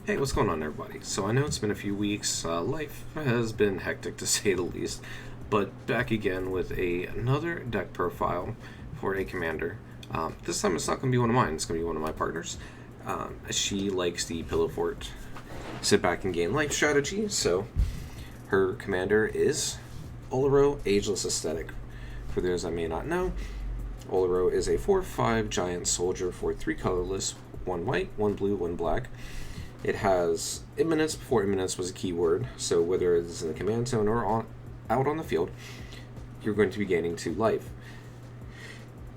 Hey, what's going on, everybody? So I know it's been a few weeks. Life has been hectic, to say the least, but back again with another deck profile for a commander. This time it's not going to be one of mine. It's going to be one of my partners. She likes the Pillow Fort sit back and gain life strategy. So her commander is Oloro, Ageless Ascetic. For those I may not know, Oloro is a 4/5 giant soldier for 3 colorless, 1 white, 1 blue, 1 black. It has imminence before imminence was a keyword, so whether it's in the command zone or out on the field, you're going to be gaining 2 life.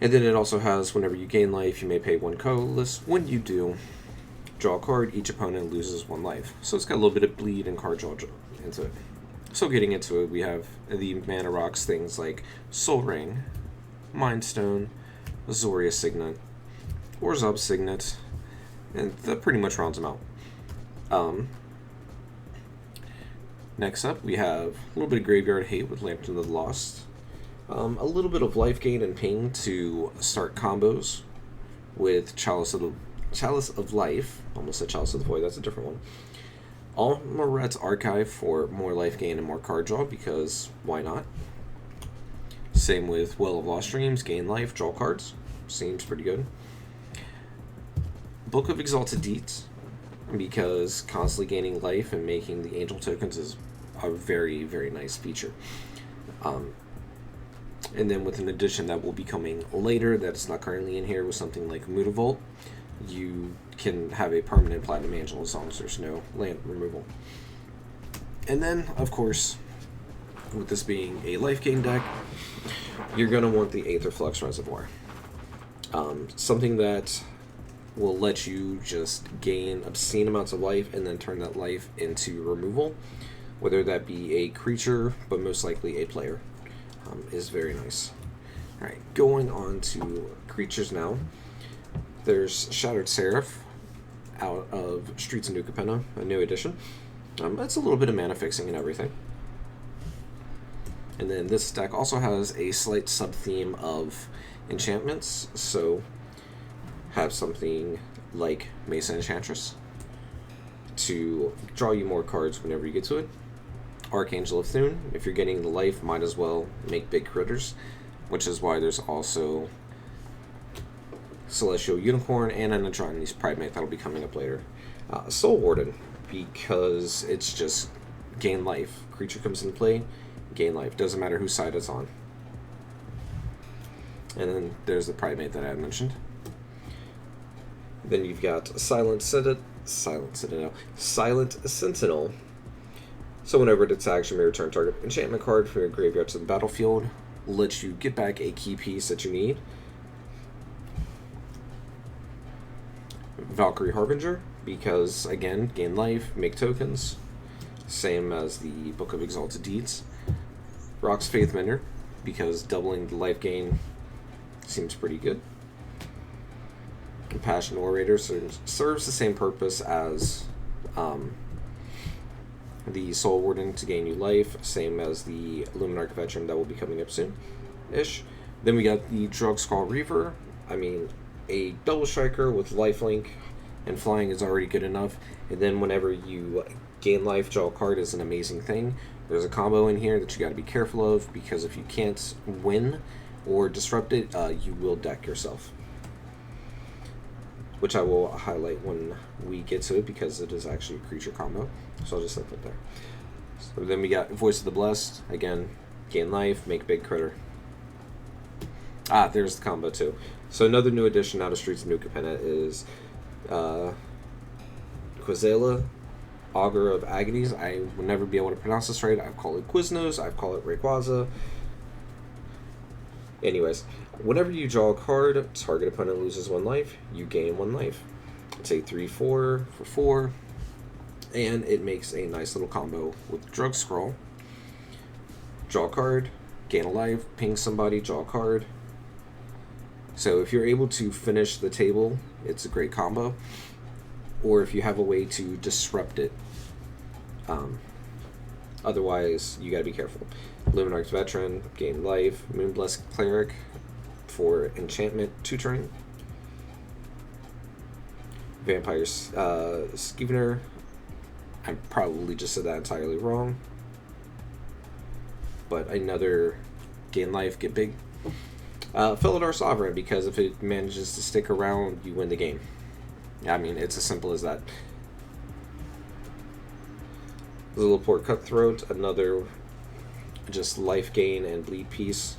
And then it also has, whenever you gain life, you may pay 1 colorless. When you do, draw a card, each opponent loses 1 life. So it's got a little bit of bleed and card draw into it. So getting into it, we have the mana rocks, things like Soul Ring, Mind Stone, Azoria Signet, Orzhov Signet, and that pretty much rounds them out. Next up, we have a little bit of Graveyard Hate with Lantern of the Lost. A little bit of life gain and ping to start combos with Chalice of Life. Almost said Chalice of the Void, that's a different one. Almoret's Archive for more life gain and more card draw, because why not? Same with Well of Lost Dreams, gain life, draw cards. Seems pretty good. Book of Exalted Deeds, because constantly gaining life and making the angel tokens is a very, very nice feature. And then with an addition that will be coming later that's not currently in here with something like Mutavault, you can have a permanent Platinum Angel as long as there's no land removal. And then, of course, with this being a life gain deck, you're going to want the Aetherflux Reservoir. Something that will let you just gain obscene amounts of life and then turn that life into removal, whether that be a creature, but most likely a player, is very nice. Alright, going on to creatures now. There's Shattered Seraph out of Streets of New Capenna, a new edition. That's a little bit of mana fixing and everything. And then this deck also has a slight sub-theme of enchantments, so have something like Mesa Enchantress to draw you more cards whenever you get to it. Archangel of Thune, if you're getting the life, might as well make big critters, which is why there's also Celestial Unicorn and an Andromed's Primate that'll be coming up later. Soul Warden, because it's just gain life. Creature comes into play, gain life. Doesn't matter whose side it's on. And then there's the Primate that I had mentioned. Then you've got Silent Sentinel. So whenever it attacks, you may return target enchantment card from your graveyard to the battlefield. Lets you get back a key piece that you need. Valkyrie Harbinger, because again, gain life, make tokens. Same as the Book of Exalted Deeds. Rock's Faithmender, because doubling the life gain seems pretty good. Compassion Orator serves the same purpose as the Soul Warden to gain you life, same as the Luminarch Veteran that will be coming up soon-ish. Then we got the Drugskull Reaver. I mean, a double striker with lifelink and flying is already good enough. And then whenever you gain life, draw a card is an amazing thing. There's a combo in here that you got to be careful of, because if you can't win or disrupt it, you will deck yourself, which I will highlight when we get to it, because it is actually a creature combo. So I'll just leave it there. So then we got Voice of the Blessed. Again, gain life, make big critter. There's the combo too. So another new addition out of Streets of New Capenna is Quizela, Augur of Agonies. I will never be able to pronounce this right. I've called it Quiznos, I've called it Rayquaza. Anyways, whenever you draw a card, target opponent loses 1 life, you gain 1 life. It's a 3/4 for 4, and it makes a nice little combo with Drugskull. Draw a card, gain a life, ping somebody, draw a card. So if you're able to finish the table, it's a great combo. Or if you have a way to disrupt it. Otherwise, you gotta be careful. Luminarch's Veteran, gain life. Moonblessed Cleric for enchantment, tutoring. Vampire Skevener, I probably just said that entirely wrong. But another gain life, get big. Philidor Sovereign, because if it manages to stick around, you win the game. I mean, it's as simple as that. Zilliport Cutthroat, another just life gain and bleed piece.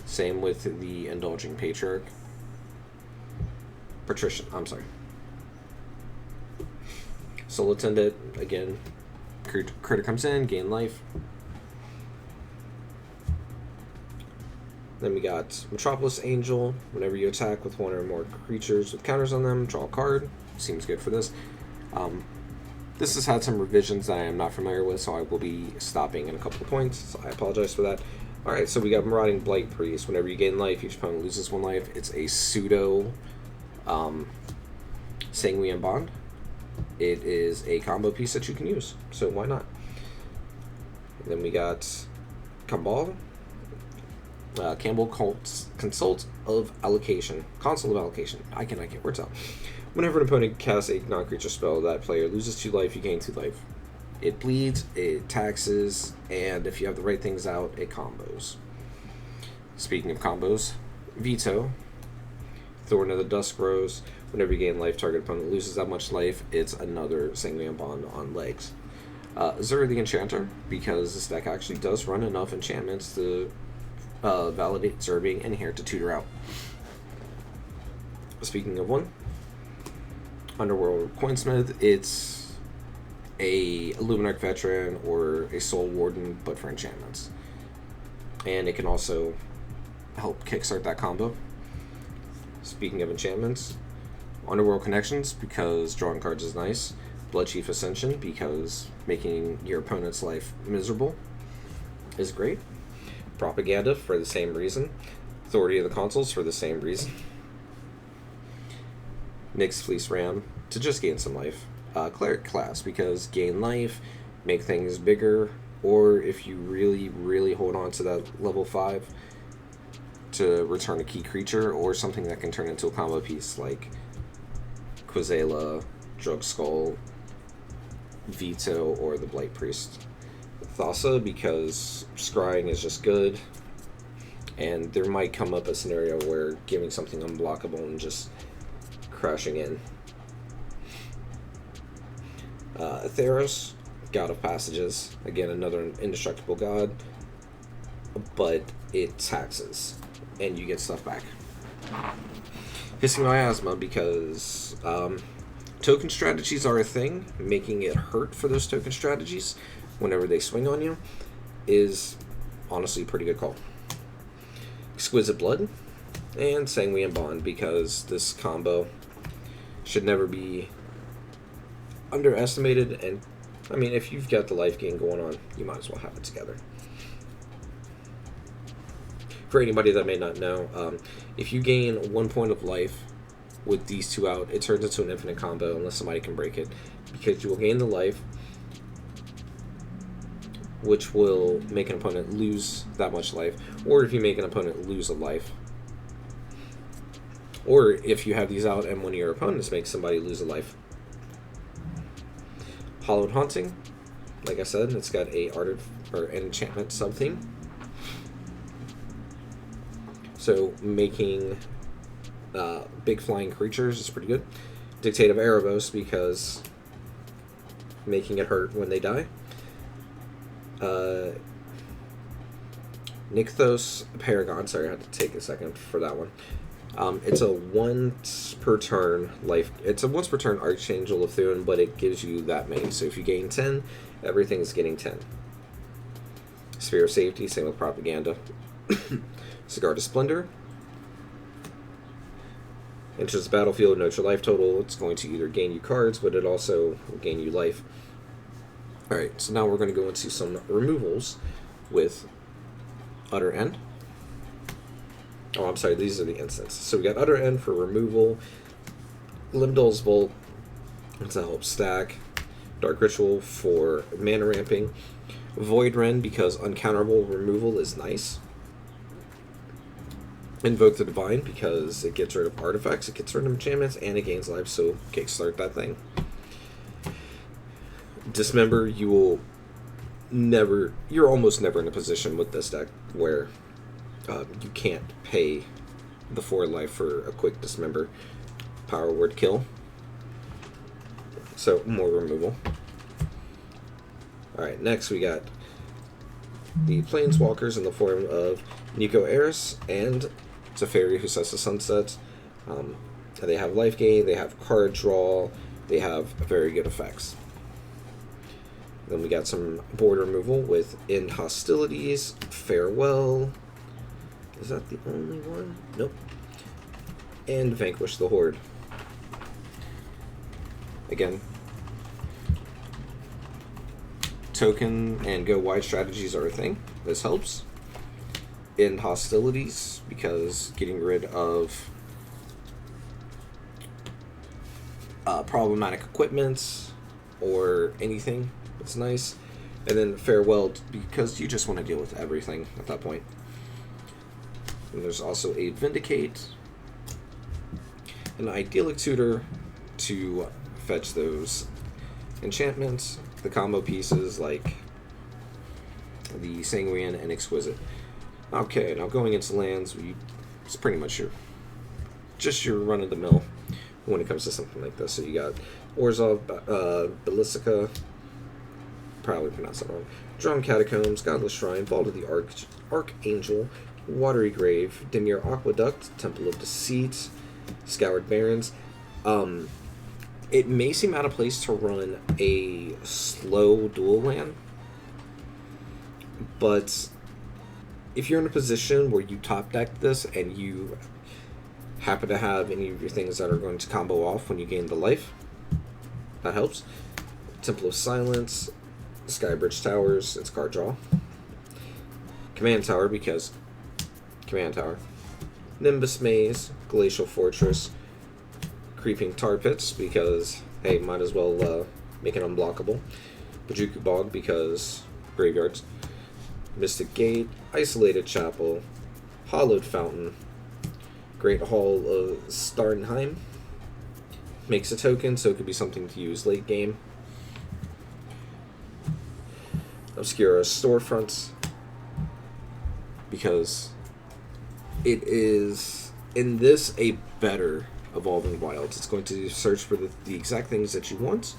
Same with the Indulging Patriarch. Patrician, I'm sorry. Soul Attendant, again, critter comes in, gain life. Then we got Metropolis Angel. Whenever you attack with one or more creatures with counters on them, draw a card. Seems good for this. This has had some revisions that I am not familiar with, so I will be stopping in a couple of points. So I apologize for that. Alright, so we got Marauding Blight Priest. Whenever you gain life, each opponent loses 1 life. It's a pseudo Sanguine Bond. It is a combo piece that you can use, so why not? And then we got Kambal. Campbell Consult of Allocation. Console of Allocation. I cannot get words out. Whenever an opponent casts a non-creature spell, that player loses 2 life, you gain 2 life. It bleeds, it taxes, and if you have the right things out, it combos. Speaking of combos, Veto. Thorn of the Dusk Rose. Whenever you gain life, target opponent loses that much life. It's another Sanguine Bond on legs. Zur the Enchanter, because this deck actually does run enough enchantments to validate Zur being in here to tutor out. Speaking of one, Underworld Coinsmith, it's a Luminarch Veteran or a Soul Warden, but for enchantments. And it can also help kickstart that combo. Speaking of enchantments, Underworld Connections, because drawing cards is nice. Bloodchief Ascension, because making your opponent's life miserable is great. Propaganda, for the same reason. Authority of the Consuls, for the same reason. Nyx's Fleece Ram, to just gain some life. Cleric class, because gain life, make things bigger, or if you really, really hold on to that level 5, to return a key creature, or something that can turn into a combo piece, like Quizela, Drug Skull, Veto, or the Blight Priest. Thassa, because scrying is just good, and there might come up a scenario where giving something unblockable and just crashing in. Theros, God of Passages, again another indestructible god, but it taxes, and you get stuff back. Hissing Miasma, because token strategies are a thing. Making it hurt for those token strategies whenever they swing on you is honestly a pretty good call. Exquisite Blood and Sanguine Bond, because this combo should never be underestimated, and I mean, if you've got the life gain going on, you might as well have it together. For anybody that may not know, if you gain 1 point of life with these 2 out, it turns into an infinite combo unless somebody can break it, because you will gain the life, which will make an opponent lose that much life, or if you make an opponent lose a life, or if you have these out and one of your opponents makes somebody lose a life. Hallowed Haunting, like I said, it's got a art or an enchantment sub-theme. So making big flying creatures is pretty good. Dictate of Erebos, because making it hurt when they die. Nykthos Paragon, sorry, I had to take a second for that one. It's a once per turn Archangel of Thune, but it gives you that many. So if you gain 10, everything's getting 10. Sphere of Safety, same with Propaganda. Cigar to Splendor. Enters the battlefield, note your life total. It's going to either gain you cards, but it also will gain you life. Alright, so now we're going to go into some removals with Utter End. Oh, I'm sorry, these are the instants. So we got Utter End for removal, Limdol's Volt to help stack, Dark Ritual for mana ramping, Void Rend because uncounterable removal is nice, Invoke the Divine because it gets rid of artifacts, it gets rid of enchantments, and it gains life, so kickstart that thing. Dismember, you're almost never in a position with this deck where you can't pay the 4 life for a quick dismember. Power word kill. So, more removal. Alright, next we got the Planeswalkers in the form of Nico Eris and Teferi, who sets the sunset. They have life gain, they have card draw, they have very good effects. Then we got some board removal with End Hostilities, Farewell. Is that the only one? Nope. And Vanquish the Horde. Again, token and go wide strategies are a thing. This helps. End Hostilities, because getting rid of problematic equipment or anything, it's nice. And then Farewell, because you just want to deal with everything at that point. And there's also a Vindicate, an Idyllic Tutor to fetch those enchantments, the combo pieces like the Sanguine and Exquisite. Okay, now going into lands, it's pretty much your run-of-the-mill when it comes to something like this. So you got Orzhov, Balistica, probably pronounced that wrong, Drawn Catacombs, Godless Shrine, Vault of the Archangel, Watery Grave, Dimir Aqueduct, Temple of Deceit, Scoured Barrens. It may seem out of place to run a slow dual land, but if you're in a position where you top deck this and you happen to have any of your things that are going to combo off when you gain the life, that helps. Temple of Silence, Skybridge Towers, it's card draw. Command Tower, because Command Tower. Nimbus Maze, Glacial Fortress, Creeping Tar Pits, because, hey, might as well make it unblockable. Bajuku Bog, because graveyards. Mystic Gate, Isolated Chapel, Hollowed Fountain, Great Hall of Starnheim. Makes a token, so it could be something to use late game. Obscura Storefront, because it is, in this, a better Evolving Wilds. It's going to search for the exact things that you want,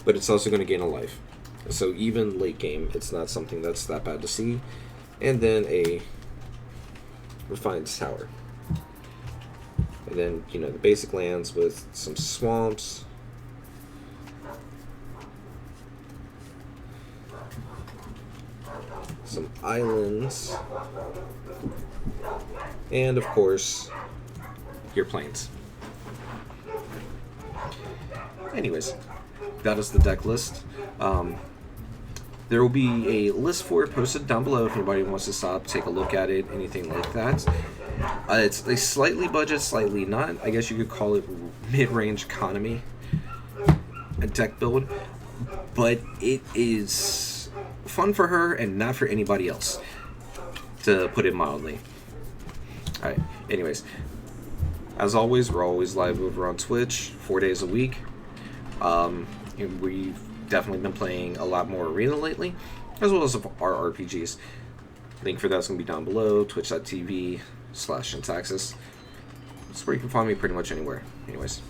but it's also going to gain a life. So even late game, it's not something that's that bad to see. And then a Refined Tower. And then, the basic lands with some swamps. Some islands. And, of course, your plains. Anyways, that is the deck list. There will be a list for it posted down below if anybody wants to stop, take a look at it, anything like that. It's a slightly budget, slightly not. I guess you could call it mid-range economy a deck build, but it is fun for her and not for anybody else, to put it mildly. Alright, anyways, as always, we're always live over on Twitch, 4 days a week. We've definitely been playing a lot more Arena lately, as well as our RPGs. Link for that's going to be down below, twitch.tv/Syntaxis. That's where you can find me pretty much anywhere. Anyways.